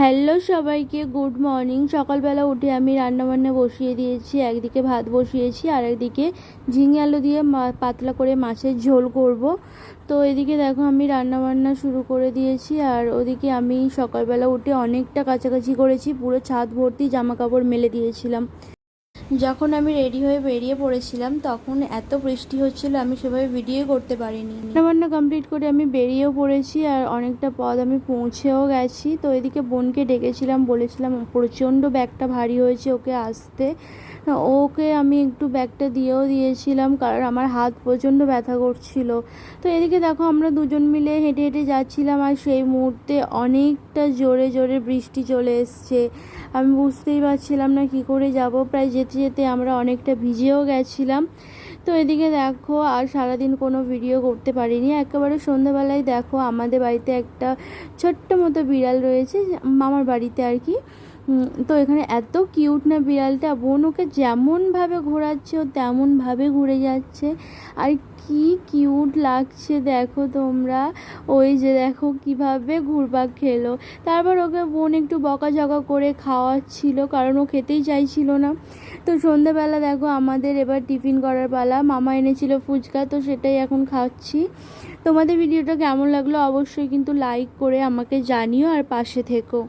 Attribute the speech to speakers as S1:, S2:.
S1: Hello সবাইকে, good morning. সকালবেলা উঠে আমি রান্নাবান্না বসিয়ে দিয়েছি। একদিকে ভাত বসিয়েছি আর একদিকে ঝিঙে আলু দিয়ে পাতলা করে মাছের ঝোল করব। তো এদিকে দেখো আমি রান্নাবান্না শুরু করে দিয়েছি। আর ওদিকে আমি সকালবেলা উঠে অনেকটা কাছাকাছি করেছি, পুরো ছাদ ভর্তি জামা কাপড় মেলে দিয়েছিলাম। যখন আমি রেডি হয়ে বেরিয়ে পড়েছিলাম তখন এত বৃষ্টি হচ্ছিল, আমি সেভাবে ভিডিও করতে পারিনি। রান্নাবান্না কমপ্লিট করে আমি বেরিয়েও পড়েছি আর অনেকটা পথ আমি পৌঁছেও গেছি। তো এদিকে বোনকে ডেকেছিলাম, বলেছিলাম প্রচণ্ড ব্যাগটা ভারী হয়েছে, ওকে আসতে। ওকে আমি একটু ব্যাগটা দিয়েও দিয়েছিলাম, কারণ আমার হাত প্রচণ্ড ব্যথা করছিল। তো এদিকে দেখো আমরা দুজন মিলে হেঁটে হেঁটে যাচ্ছিলাম আর সেই মুহূর্তে অনেকটা জোরে জোরে বৃষ্টি চলে এসছে। আমি বুঝতেই পারছিলাম না কি করে যাব। প্রায় যেতে যেতে আমরা অনেকটা ভিজেও গেছিলাম। তো এদিকে দেখো আর সারাদিন কোনো ভিডিও করতে পারিনি। একেবারে সন্ধ্যাবেলায় দেখো আমাদের বাড়িতে একটা ছোট্ট মতো বিড়াল রয়েছে, মামার বাড়িতে আর কি। তো এখানে এত কিউট না বিড়ালটা, বোন ওকে যেমনভাবে ঘোরাচ্ছে ও তেমনভাবে ঘুরে যাচ্ছে। আর কি কিউট লাগছে দেখো তোমরা। ওই যে দেখো কিভাবে ঘুরপাক খেলো। তারপর ওকে বোন একটু বকাঝকা করে খাওয়াচ্ছিল, কারণ ও খেতেই চাইছিল না। তো সন্ধ্যাবেলা দেখো আমাদের এবার টিফিন করার পালা। মামা এনেছিল ফুচকা, তো সেটাই এখন খাচ্ছি। তোমাদের ভিডিওটা কেমন লাগলো অবশ্যই কিন্তু লাইক করে আমাকে জানিও আর পাশে থেকো।